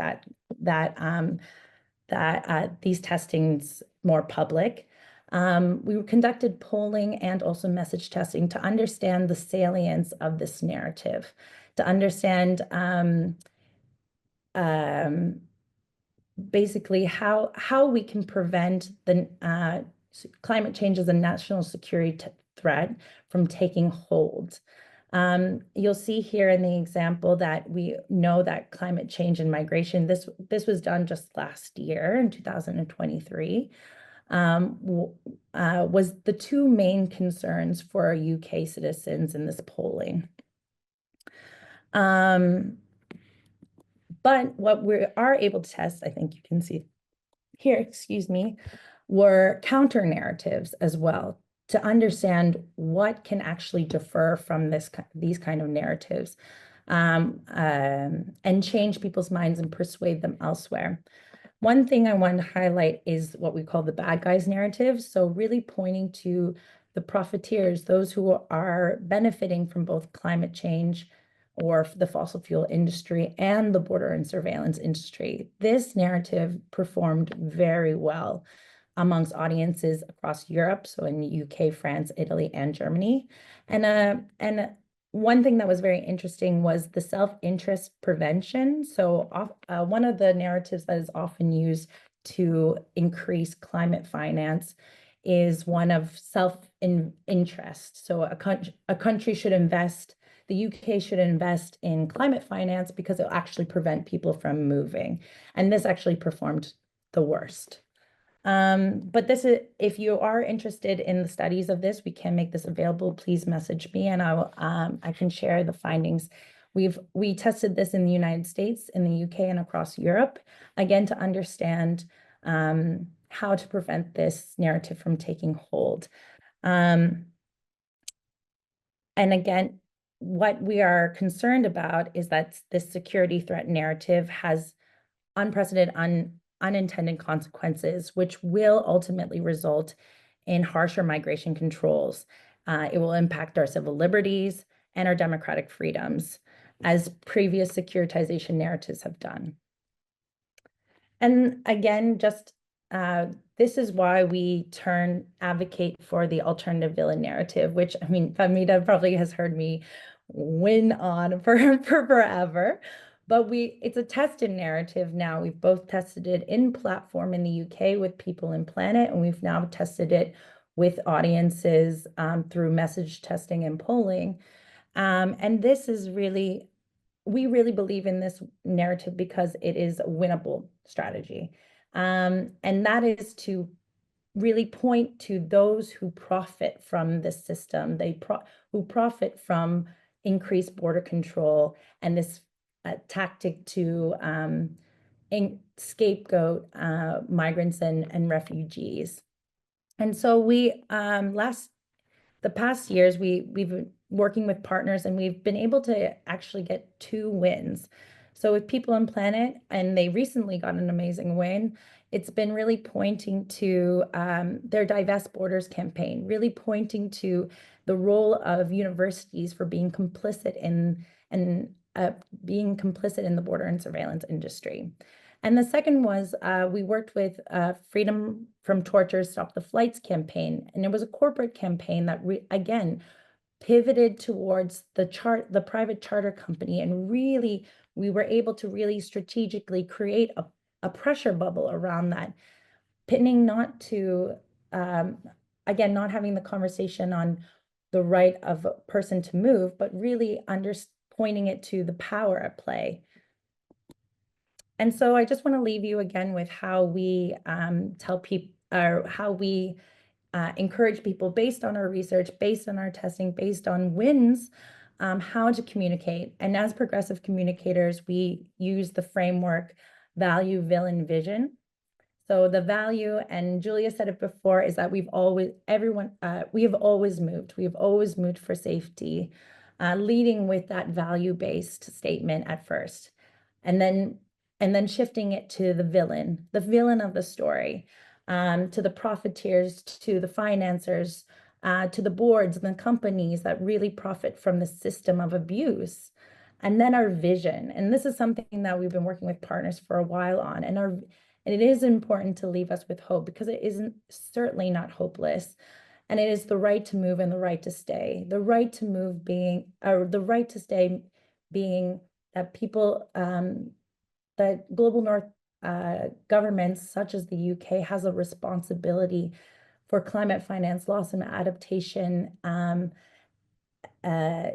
D: these testings more public. We conducted polling and also message testing to understand the salience of this narrative, to understand basically how we can prevent the climate change as a national security threat from taking hold. You'll see here in the example that we know that climate change and migration, this was done just last year in 2023. was the two main concerns for UK citizens in this polling. But what we are able to test, I think you can see here, excuse me, were counter narratives as well, to understand what can actually differ from these kind of narratives, and change people's minds and persuade them elsewhere. One thing I want to highlight is what we call the bad guys narrative. So really pointing to the profiteers, those who are benefiting from both climate change or the fossil fuel industry and the border and surveillance industry. This narrative performed very well amongst audiences across Europe, so in the UK, France, Italy, and Germany. And one thing that was very interesting was the self-interest prevention. So one of the narratives that is often used to increase climate finance is one of self-interest. So a country should invest, the UK should invest in climate finance because it'll actually prevent people from moving. And this actually performed the worst. But this is, if you are interested in the studies of this, we can make this available. Please message me and I can share the findings. We tested this in the United States, in the UK, and across Europe, again, to understand how to prevent this narrative from taking hold. And again, what we are concerned about is that this security threat narrative has unprecedented, unintended consequences, which will ultimately result in harsher migration controls. It will impact our civil liberties and our democratic freedoms, as previous securitization narratives have done. And again, just this is why we advocate for the alternative villain narrative, which, I mean, Fahmida probably has heard me win on for forever. But it's a tested narrative now. We've both tested it in platform in the UK with People and Planet, and we've now tested it with audiences through message testing and polling. And this is really, we really believe in this narrative because it is a winnable strategy. And that is to really point to those who profit from the system, who profit from increased border control and this tactic to scapegoat migrants and refugees. And so the past years, we've been working with partners and we've been able to actually get 2 wins. So with People and Planet, and they recently got an amazing win, it's been really pointing to their Divest Borders campaign, really pointing to the role of universities for being complicit in the border and surveillance industry. And the second was we worked with Freedom from Torture, Stop the Flights campaign. And it was a corporate campaign that, again, pivoted towards the private charter company. And really, we were able to really strategically create a pressure bubble around that, pinning not to, again, not having the conversation on the right of a person to move, but really pointing it to the power at play. And so I just want to leave you again with how we tell people, or how we encourage people based on our research, based on our testing, based on wins, how to communicate. And as progressive communicators, we use the framework value, villain, vision. So the value, and Julia said it before, is that we have always moved. We have always moved for safety, leading with that value-based statement at first. And then shifting it to the villain of the story, to the profiteers, to the financiers, to the boards and the companies that really profit from the system of abuse. And then our vision. And this is something that we've been working with partners for a while on. And it is important to leave us with hope, because it isn't certainly not hopeless. And it is the right to move and the right to stay. The right to move being, or the right to stay being that people, that global north governments such as the UK has a responsibility for climate finance, loss and adaptation,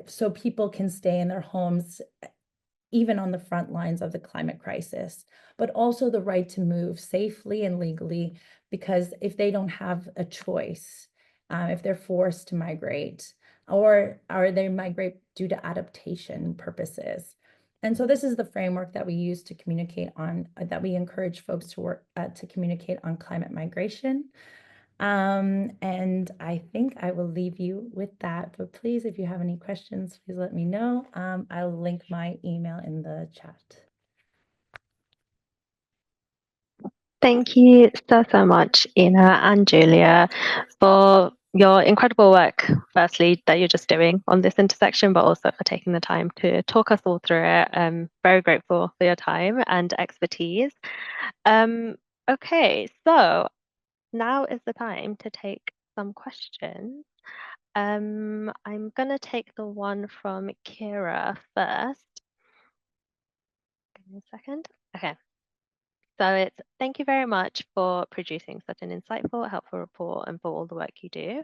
D: so people can stay in their homes even on the front lines of the climate crisis, but also the right to move safely and legally, because if they don't have a choice, if they're forced to migrate, or they migrate due to adaptation purposes. And so this is the framework that we use to communicate on, that we encourage folks to work to communicate on climate migration. And I think I will leave you with that, but please, if you have any questions, please let me know. I'll link my email in the chat.
A: Thank you so much, Ina and Julia, for your incredible work, firstly, that you're just doing on this intersection, but also for taking the time to talk us all through it. I'm very grateful for your time and expertise. Okay, so now is the time to take some questions. I'm going to take the one from Kira first. Give me a second. Okay. So it's thank you very much for producing such an insightful, helpful report and for all the work you do.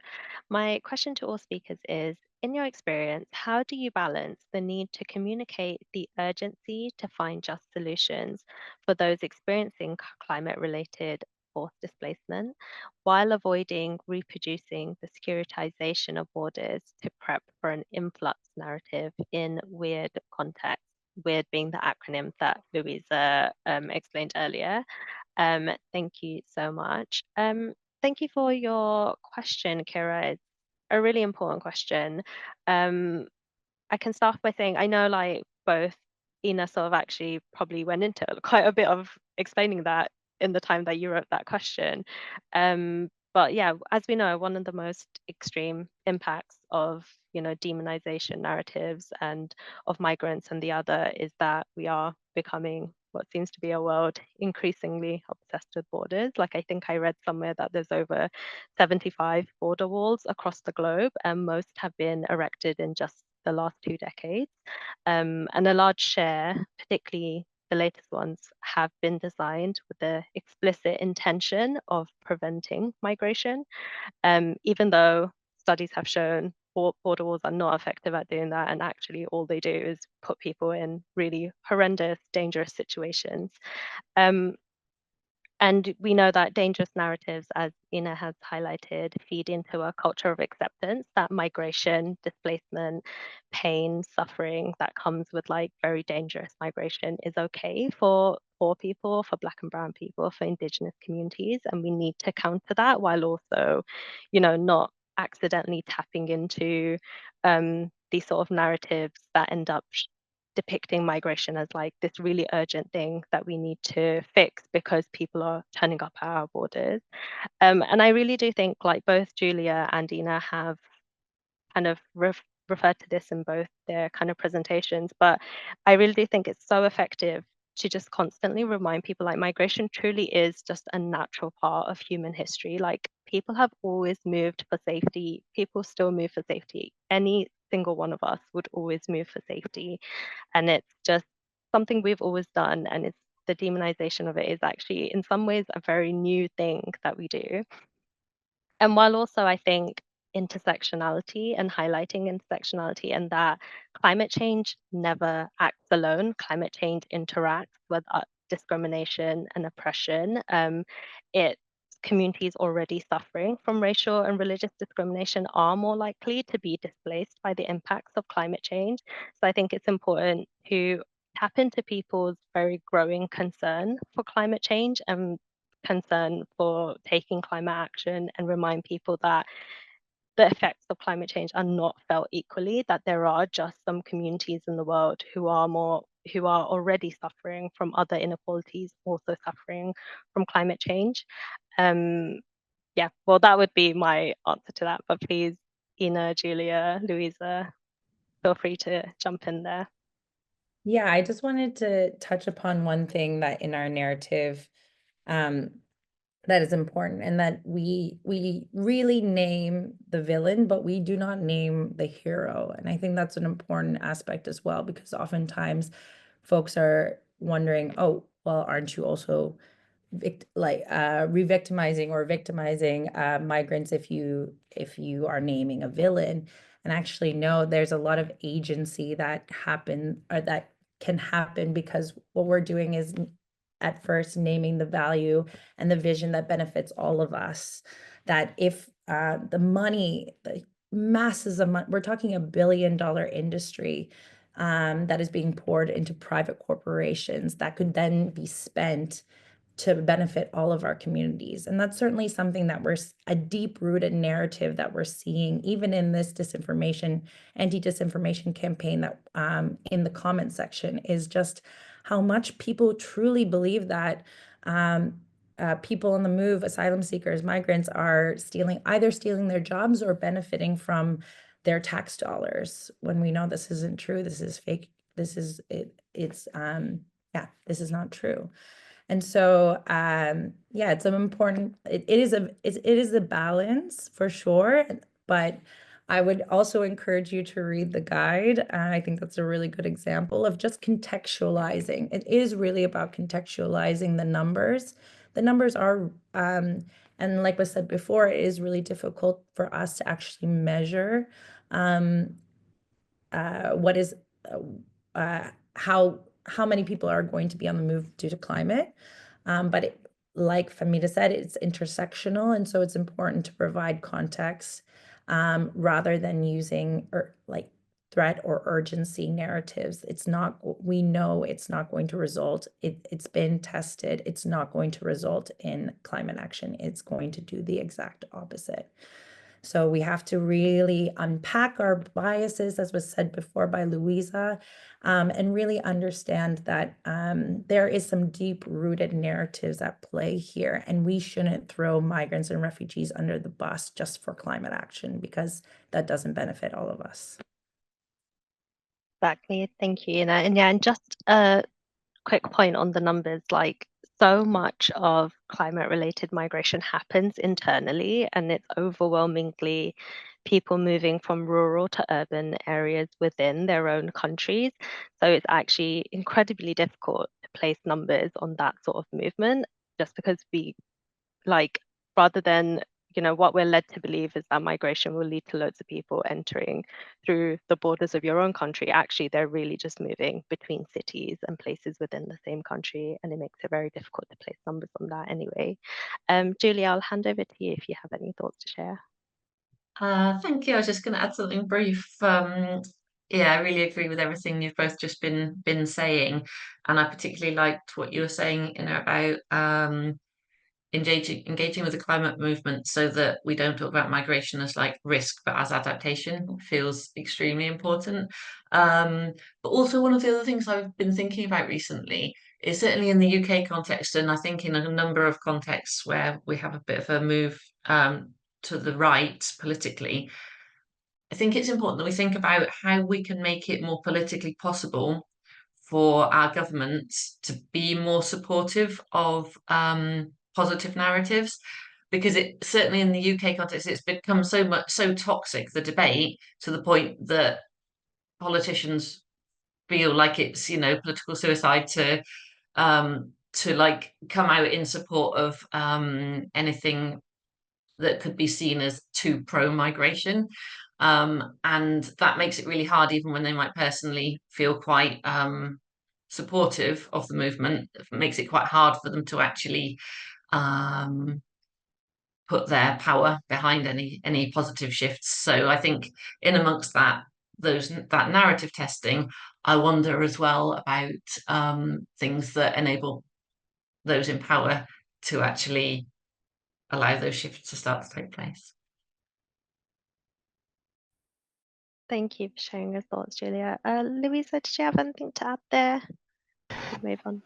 A: My question to all speakers is, in your experience, how do you balance the need to communicate the urgency to find just solutions for those experiencing climate-related forced displacement, while avoiding reproducing the securitization of borders to prep for an influx narrative in weird contexts? Weird being the acronym that Luisa explained earlier. Thank you so much. Thank you for your question, Kira. It's a really important question. I can start by saying I know like both Ina sort of actually probably went into quite a bit of explaining that in the time that you wrote that question. But yeah, as we know, one of the most extreme impacts of, you know, demonization narratives and of migrants, and the other is that we are becoming what seems to be a world increasingly obsessed with borders. Like I think I read somewhere that there's over 75 border walls across the globe, and most have been erected in just the last 2 decades. And a large share, particularly the latest ones, have been designed with the explicit intention of preventing migration, even though studies have shown border walls are not effective at doing that, and actually all they do is put people in really horrendous, dangerous situations. And we know that dangerous narratives, as Ina has highlighted, feed into a culture of acceptance that migration, displacement, pain, suffering that comes with like very dangerous migration is okay for poor people, for Black and brown people, for Indigenous communities. And we need to counter that while also, you know, not accidentally tapping into these sort of narratives that end up depicting migration as like this really urgent thing that we need to fix because people are turning up at our borders. And I really do think like both Julia and Ina have kind of referred to this in both their kind of presentations, but I really do think it's so effective to just constantly remind people like migration truly is just a natural part of human history. Like people have always moved for safety. People still move for safety. Any single one of us would always move for safety. And it's just something we've always done. And it's the demonization of it is actually in some ways a very new thing that we do. And while also I think intersectionality and highlighting intersectionality and that climate change never acts alone, climate change interacts with discrimination and oppression. Communities already suffering from racial and religious discrimination are more likely to be displaced by the impacts of climate change. So I think it's important to tap into people's very growing concern for climate change and concern for taking climate action, and remind people that the effects of climate change are not felt equally, that there are just some communities in the world who are already suffering from other inequalities, also suffering from climate change. Yeah, well, that would be my answer to that, but please, Ina, Julia, Luisa, feel free to jump in there.
D: Yeah, I just wanted to touch upon one thing that in our narrative that is important, and that we really name the villain, but we do not name the hero. And I think that's an important aspect as well, because oftentimes folks are wondering, oh, well, aren't you also re-victimizing or victimizing migrants if you are naming a villain? And actually, no, there's a lot of agency that happen, or that can happen because what we're doing is at first naming the value and the vision that benefits all of us. That if the money, the masses of money, we're talking $1 billion industry that is being poured into private corporations that could then be spent to benefit all of our communities. And that's certainly something that a deep-rooted narrative that we're seeing even in this anti-disinformation campaign that in the comment section, is just how much people truly believe that people on the move, asylum seekers, migrants, are either stealing their jobs or benefiting from their tax dollars, when we know this isn't true. This is fake. This is this is not true. And so, yeah, it's an important, it is a balance for sure, but I would also encourage you to read the guide. I think that's a really good example of just contextualizing. It is really about contextualizing the numbers. The numbers are, and like was said before, it is really difficult for us to actually measure what is, how many people are going to be on the move due to climate. But like Fahmida said, it's intersectional. And so it's important to provide context rather than using threat or urgency narratives. We know it's not going to result, it's been tested, it's not going to result in climate action. It's going to do the exact opposite. So we have to really unpack our biases, as was said before by Luisa, and really understand that there is some deep-rooted narratives at play here, and we shouldn't throw migrants and refugees under the bus just for climate action, because that doesn't benefit all of us.
A: Exactly, thank you. And just a quick point on the numbers, like so much of climate-related migration happens internally, and it's overwhelmingly people moving from rural to urban areas within their own countries. So it's actually incredibly difficult to place numbers on that sort of movement, just because rather than, what we're led to believe is that migration will lead to loads of people entering through the borders of your own country. Actually, they're really just moving between cities and places within the same country, and it makes it very difficult to place numbers on that anyway. Julia, I'll hand over to you if you have any thoughts to share.
C: Thank you. I was just going to add something brief. Yeah, I really agree with everything you've both just been saying, and I particularly liked what you were saying, about engaging with the climate movement, so that we don't talk about migration as like risk, but as adaptation. Feels extremely important. But also, one of the other things I've been thinking about recently is, certainly in the UK context, and I think in a number of contexts where we have a bit of a move to the right politically, I think it's important that we think about how we can make it more politically possible for our governments to be more supportive of positive narratives, because it certainly in the UK context, it's become so toxic, the debate, to the point that politicians feel like it's political suicide to like come out in support of anything that could be seen as too pro-migration. And that makes it really hard, even when they might personally feel quite supportive of the movement. It makes it quite hard for them to actually put their power behind any positive shifts. So I think in amongst that narrative testing, I wonder as well about things that enable those in power to actually allow those shifts to start to take place.
A: Thank you for sharing your thoughts, Julia. Luisa, did you have anything to add there? We'll move on.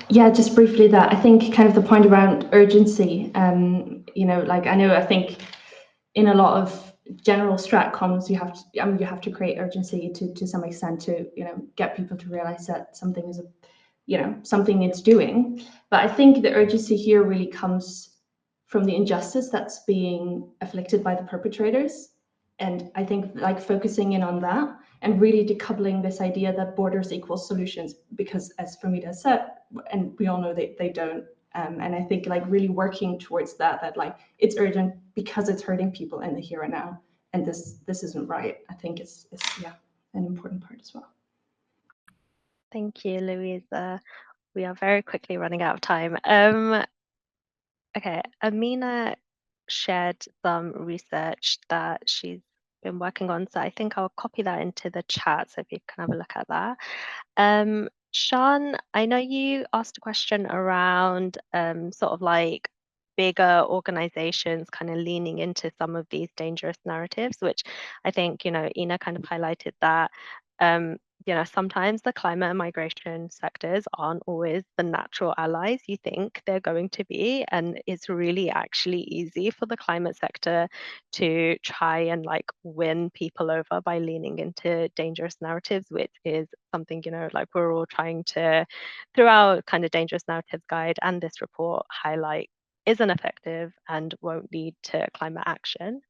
B: Yeah, just briefly that I think kind of the point around urgency, I think in a lot of general stratcoms, you have to create urgency to some extent to, get people to realize that something is something it's doing. But I think the urgency here really comes from the injustice that's being afflicted by the perpetrators. And I think focusing in on that and really decoupling this idea that borders equal solutions, because as Fahmida said, and we all know they don't. And I think really working towards that it's urgent because it's hurting people in the here and now. And this isn't right. I think it's an important part as well.
A: Thank you, Louisa. We are very quickly running out of time. Okay, Amina shared some research that she's been working on, so I think I'll copy that into the chat so if you can have a look at that. Sean, I know you asked a question around sort of like bigger organizations kind of leaning into some of these dangerous narratives, which I think, Ina kind of highlighted that. Sometimes the climate and migration sectors aren't always the natural allies you think they're going to be. And it's really actually easy for the climate sector to try and like win people over by leaning into dangerous narratives, which is something, like we're all trying to, through our kind of dangerous narratives guide and this report, highlight isn't effective and won't lead to climate action.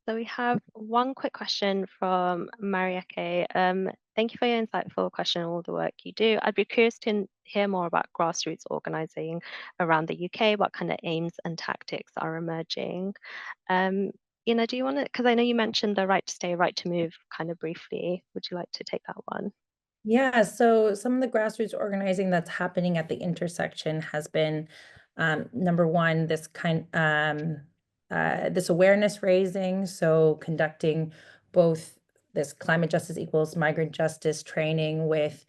A: So we have one quick question from Marieke. Thank you for your insightful question and all the work you do. I'd be curious to hear more about grassroots organizing around the UK. What kind of aims and tactics are emerging? Ina, do you want to, because I know you mentioned the right to stay, right to move kind of briefly. Would you like to take that one?
D: Yeah, so some of the grassroots organizing that's happening at the intersection has been number one, this awareness raising, so conducting both this climate justice equals migrant justice training with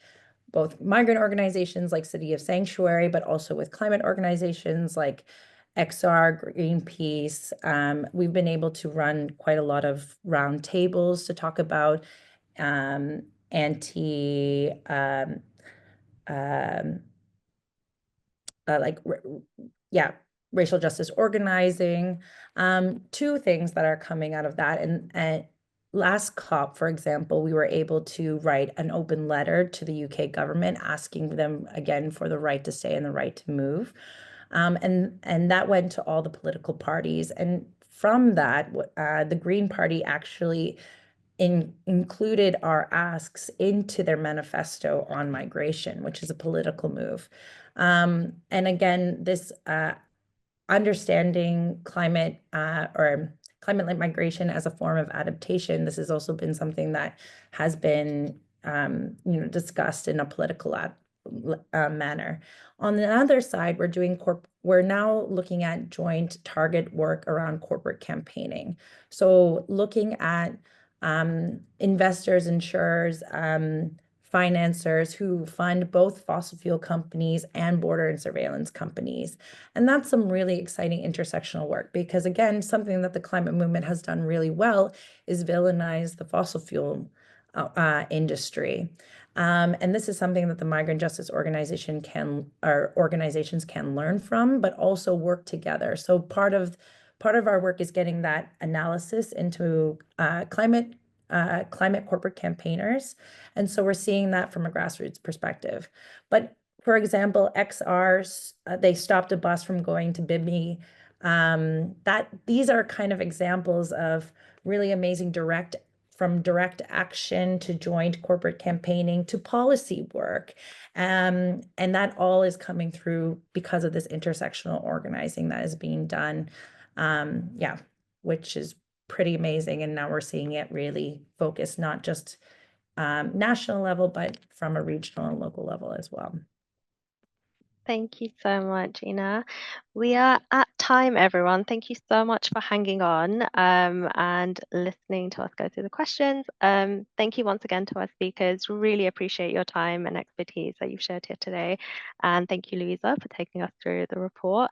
D: both migrant organizations like City of Sanctuary, but also with climate organizations like XR, Greenpeace. We've been able to run quite a lot of round tables to talk about anti racial justice organizing. Two things that are coming out of that, and last COP, for example, we were able to write an open letter to the UK government asking them again for the right to stay and the right to move. And that went to all the political parties. And from that, the Green Party actually included our asks into their manifesto on migration, which is a political move. And again, this understanding climate or climate-led migration as a form of adaptation, this has also been something that has been discussed in a political manner. On the other side, we're now looking at joint target work around corporate campaigning. So looking at investors, insurers, financiers who fund both fossil fuel companies and border and surveillance companies. And that's some really exciting intersectional work because, again, something that the climate movement has done really well is villainize the fossil fuel industry. And this is something that the migrant justice organizations can learn from, but also work together. So part of our work is getting that analysis into climate corporate campaigners. And so we're seeing that from a grassroots perspective. But for example, XRs, they stopped a bus from going to Bimini. These are kind of examples of really amazing direct action to joint corporate campaigning to policy work. And that all is coming through because of this intersectional organizing that is being done. Which is pretty amazing. And now we're seeing it really focus not just national level, but from a regional and local level as well.
A: Thank you so much, Ina. We are at time, everyone. Thank you so much for hanging on and listening to us go through the questions. Thank you once again to our speakers. Really appreciate your time and expertise that you've shared here today. And thank you, Luisa, for taking us through the report.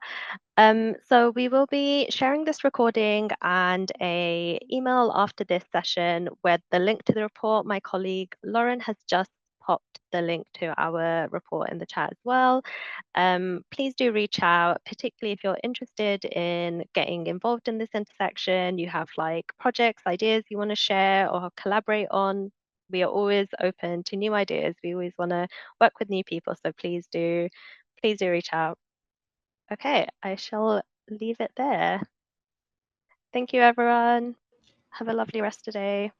A: So we will be sharing this recording and an email after this session with the link to the report. My colleague Lauren has just popped the link to our report in the chat as well. Please do reach out, particularly if you're interested in getting involved in this intersection, you have like projects, ideas you want to share or collaborate on. We are always open to new ideas. We always want to work with new people. So please do reach out. Okay, I shall leave it there. Thank you, everyone. Have a lovely rest of the day.